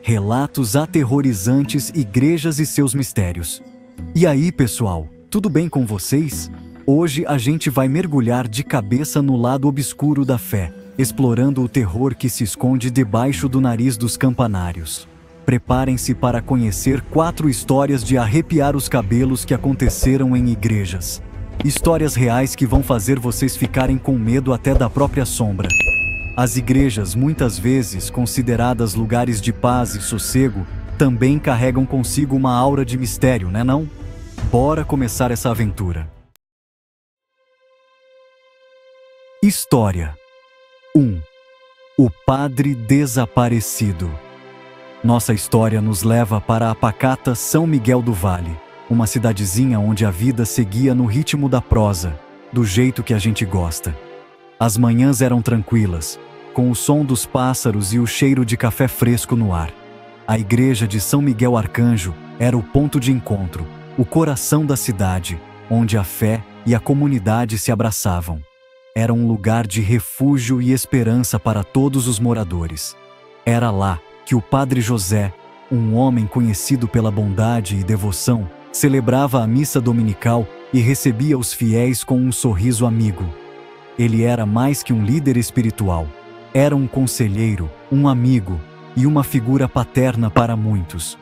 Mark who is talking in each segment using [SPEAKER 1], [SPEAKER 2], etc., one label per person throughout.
[SPEAKER 1] Relatos aterrorizantes, igrejas e seus mistérios. E aí, pessoal, tudo bem com vocês? Hoje a gente vai mergulhar de cabeça no lado obscuro da fé, explorando o terror que se esconde debaixo do nariz dos campanários. Preparem-se para conhecer 4 histórias de arrepiar os cabelos que aconteceram em igrejas. Histórias reais que vão fazer vocês ficarem com medo até da própria sombra. As igrejas, muitas vezes consideradas lugares de paz e sossego, também carregam consigo uma aura de mistério, né não? Bora começar essa aventura. História 1. O Padre Desaparecido. Nossa história nos leva para a pacata São Miguel do Vale, uma cidadezinha onde a vida seguia no ritmo da prosa, do jeito que a gente gosta. As manhãs eram tranquilas, com o som dos pássaros e o cheiro de café fresco no ar. A igreja de São Miguel Arcanjo era o ponto de encontro, o coração da cidade, onde a fé e a comunidade se abraçavam. Era um lugar de refúgio e esperança para todos os moradores. Era lá que o Padre José, um homem conhecido pela bondade e devoção, celebrava a missa dominical e recebia os fiéis com um sorriso amigo. Ele era mais que um líder espiritual. Era um conselheiro, um amigo e uma figura paterna para muitos.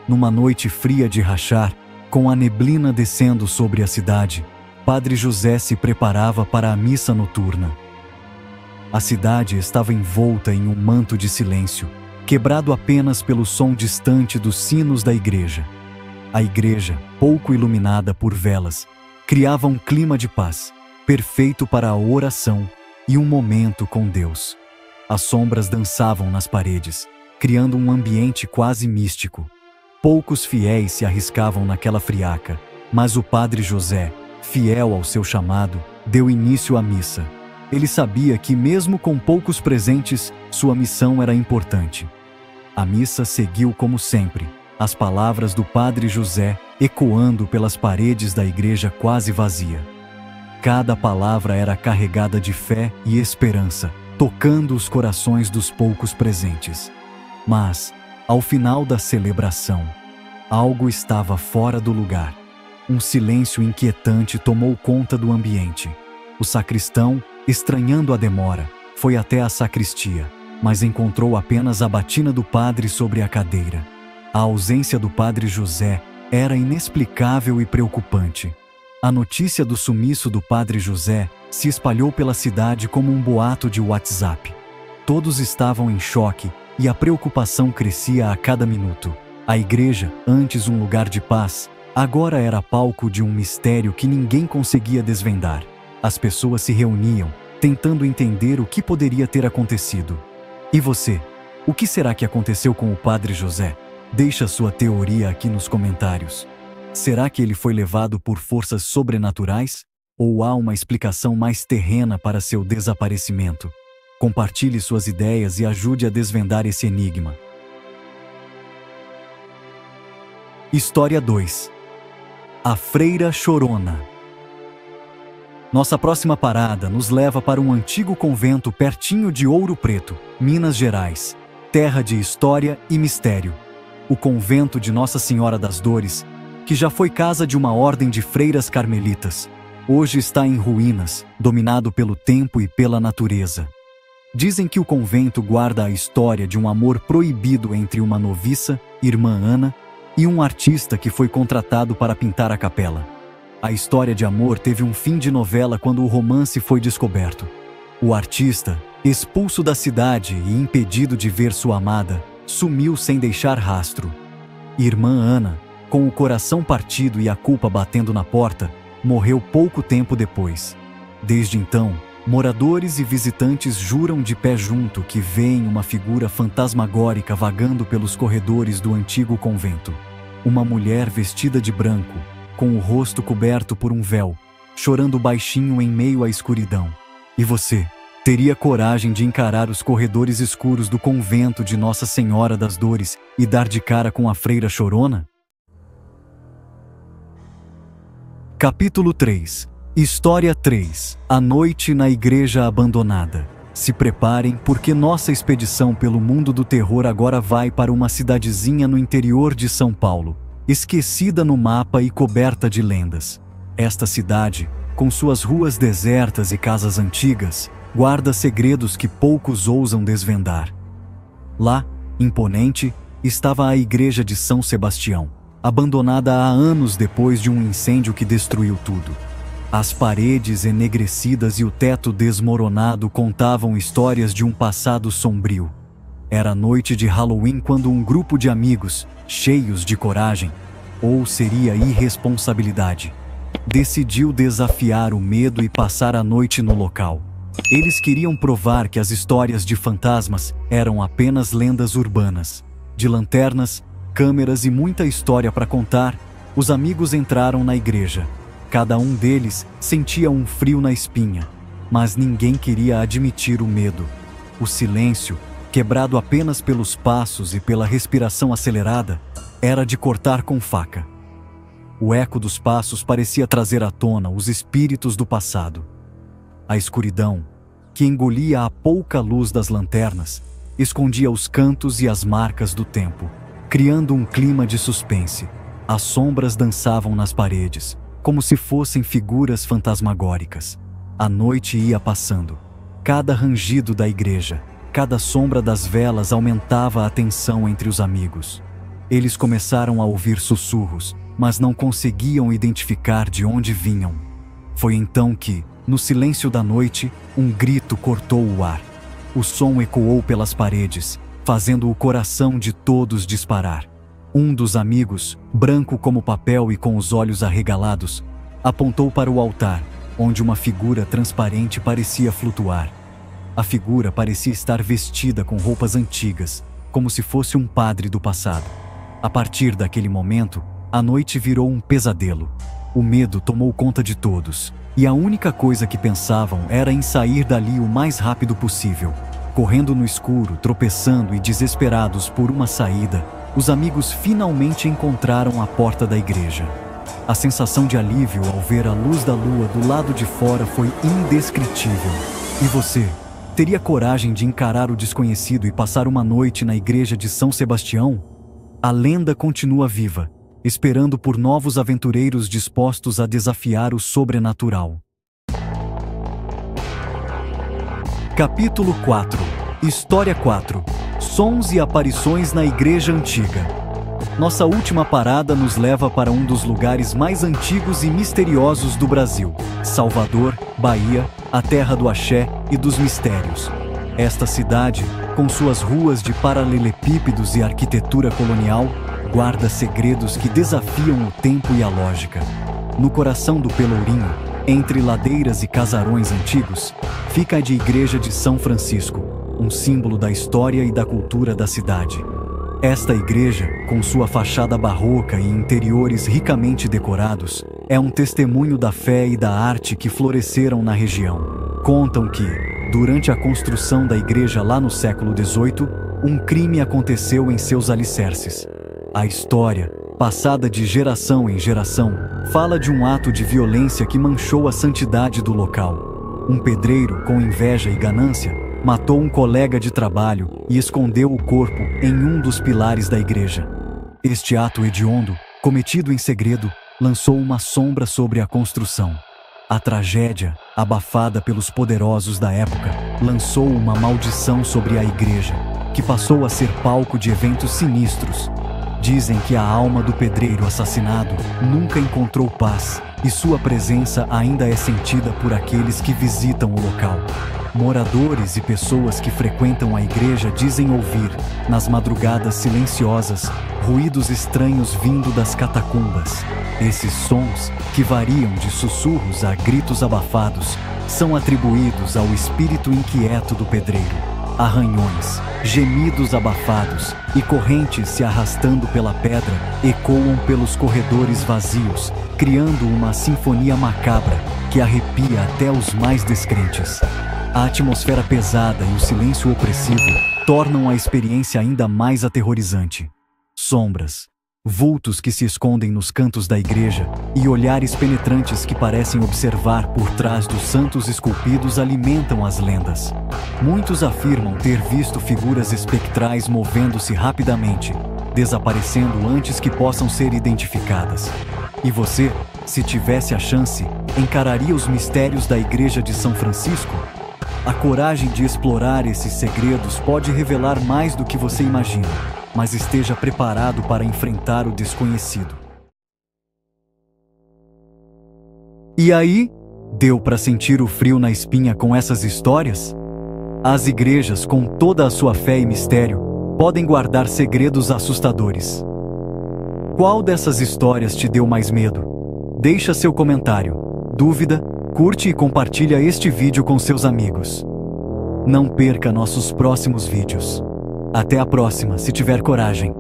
[SPEAKER 1] Numa noite fria de rachar, com a neblina descendo sobre a cidade, Padre José se preparava para a missa noturna. A cidade estava envolta em um manto de silêncio, quebrado apenas pelo som distante dos sinos da igreja. A igreja, pouco iluminada por velas, criava um clima de paz, perfeito para a oração e um momento com Deus. As sombras dançavam nas paredes, criando um ambiente quase místico. Poucos fiéis se arriscavam naquela friaca, mas o Padre José, fiel ao seu chamado, deu início à missa. Ele sabia que, mesmo com poucos presentes, sua missão era importante. A missa seguiu como sempre, as palavras do Padre José ecoando pelas paredes da igreja quase vazia. Cada palavra era carregada de fé e esperança, tocando os corações dos poucos presentes. Mas, ao final da celebração, algo estava fora do lugar. Um silêncio inquietante tomou conta do ambiente. O sacristão, estranhando a demora, foi até a sacristia, mas encontrou apenas a batina do padre sobre a cadeira. A ausência do Padre José era inexplicável e preocupante. A notícia do sumiço do Padre José se espalhou pela cidade como um boato de WhatsApp. Todos estavam em choque e a preocupação crescia a cada minuto. A igreja, antes um lugar de paz, agora era palco de um mistério que ninguém conseguia desvendar. As pessoas se reuniam, tentando entender o que poderia ter acontecido. E você? O que será que aconteceu com o Padre José? Deixa sua teoria aqui nos comentários. Será que ele foi levado por forças sobrenaturais? Ou há uma explicação mais terrena para seu desaparecimento? Compartilhe suas ideias e ajude a desvendar esse enigma. História 2. A Freira Chorona. Nossa próxima parada nos leva para um antigo convento pertinho de Ouro Preto, Minas Gerais, terra de história e mistério. O convento de Nossa Senhora das Dores, que já foi casa de uma ordem de freiras carmelitas, hoje está em ruínas, dominado pelo tempo e pela natureza. Dizem que o convento guarda a história de um amor proibido entre uma noviça, irmã Ana, e um artista que foi contratado para pintar a capela. A história de amor teve um fim de novela quando o romance foi descoberto. O artista, expulso da cidade e impedido de ver sua amada, sumiu sem deixar rastro. Irmã Ana, com o coração partido e a culpa batendo na porta, morreu pouco tempo depois. Desde então, moradores e visitantes juram de pé junto que veem uma figura fantasmagórica vagando pelos corredores do antigo convento. Uma mulher vestida de branco, com o rosto coberto por um véu, chorando baixinho em meio à escuridão. E você? Teria coragem de encarar os corredores escuros do convento de Nossa Senhora das Dores e dar de cara com a Freira Chorona? Capítulo 3. História 3. A noite na igreja abandonada. Se preparem, porque nossa expedição pelo mundo do terror agora vai para uma cidadezinha no interior de São Paulo, esquecida no mapa e coberta de lendas. Esta cidade, com suas ruas desertas e casas antigas, guarda segredos que poucos ousam desvendar. Lá, imponente, estava a igreja de São Sebastião, abandonada há anos depois de um incêndio que destruiu tudo. As paredes enegrecidas e o teto desmoronado contavam histórias de um passado sombrio. Era noite de Halloween quando um grupo de amigos, cheios de coragem, ou seria irresponsabilidade, decidiu desafiar o medo e passar a noite no local. Eles queriam provar que as histórias de fantasmas eram apenas lendas urbanas. De lanternas, câmeras e muita história para contar, os amigos entraram na igreja. Cada um deles sentia um frio na espinha, mas ninguém queria admitir o medo. O silêncio, quebrado apenas pelos passos e pela respiração acelerada, era de cortar com faca. O eco dos passos parecia trazer à tona os espíritos do passado. A escuridão, que engolia a pouca luz das lanternas, escondia os cantos e as marcas do tempo, criando um clima de suspense. As sombras dançavam nas paredes, como se fossem figuras fantasmagóricas. A noite ia passando. Cada rangido da igreja, cada sombra das velas aumentava a tensão entre os amigos. Eles começaram a ouvir sussurros, mas não conseguiam identificar de onde vinham. Foi então que, no silêncio da noite, um grito cortou o ar. O som ecoou pelas paredes, fazendo o coração de todos disparar. Um dos amigos, branco como papel e com os olhos arregalados, apontou para o altar, onde uma figura transparente parecia flutuar. A figura parecia estar vestida com roupas antigas, como se fosse um padre do passado. A partir daquele momento, a noite virou um pesadelo. O medo tomou conta de todos, e a única coisa que pensavam era em sair dali o mais rápido possível. Correndo no escuro, tropeçando e desesperados por uma saída, os amigos finalmente encontraram a porta da igreja. A sensação de alívio ao ver a luz da lua do lado de fora foi indescritível. E você, teria coragem de encarar o desconhecido e passar uma noite na igreja de São Sebastião? A lenda continua viva, esperando por novos aventureiros dispostos a desafiar o sobrenatural. Capítulo 4. História 4. Sons e aparições na Igreja Antiga. Nossa última parada nos leva para um dos lugares mais antigos e misteriosos do Brasil, Salvador, Bahia, a terra do axé e dos mistérios. Esta cidade, com suas ruas de paralelepípedos e arquitetura colonial, guarda segredos que desafiam o tempo e a lógica. No coração do Pelourinho, entre ladeiras e casarões antigos, fica a Igreja de São Francisco, um símbolo da história e da cultura da cidade. Esta igreja, com sua fachada barroca e interiores ricamente decorados, é um testemunho da fé e da arte que floresceram na região. Contam que, durante a construção da igreja lá no século XVIII, um crime aconteceu em seus alicerces. A história, passada de geração em geração, fala de um ato de violência que manchou a santidade do local. Um pedreiro, com inveja e ganância, matou um colega de trabalho e escondeu o corpo em um dos pilares da igreja. Este ato hediondo, cometido em segredo, lançou uma sombra sobre a construção. A tragédia, abafada pelos poderosos da época, lançou uma maldição sobre a igreja, que passou a ser palco de eventos sinistros. Dizem que a alma do pedreiro assassinado nunca encontrou paz e sua presença ainda é sentida por aqueles que visitam o local. Moradores e pessoas que frequentam a igreja dizem ouvir, nas madrugadas silenciosas, ruídos estranhos vindo das catacumbas. Esses sons, que variam de sussurros a gritos abafados, são atribuídos ao espírito inquieto do pedreiro. Arranhões, gemidos abafados e correntes se arrastando pela pedra ecoam pelos corredores vazios, criando uma sinfonia macabra que arrepia até os mais descrentes. A atmosfera pesada e o silêncio opressivo tornam a experiência ainda mais aterrorizante. Sombras, vultos que se escondem nos cantos da igreja e olhares penetrantes que parecem observar por trás dos santos esculpidos alimentam as lendas. Muitos afirmam ter visto figuras espectrais movendo-se rapidamente, desaparecendo antes que possam ser identificadas. E você, se tivesse a chance, encararia os mistérios da Igreja de São Francisco? A coragem de explorar esses segredos pode revelar mais do que você imagina, mas esteja preparado para enfrentar o desconhecido. E aí, deu para sentir o frio na espinha com essas histórias? As igrejas, com toda a sua fé e mistério, podem guardar segredos assustadores. Qual dessas histórias te deu mais medo? Deixa seu comentário, dúvida, curte e compartilha este vídeo com seus amigos. Não perca nossos próximos vídeos. Até a próxima, se tiver coragem.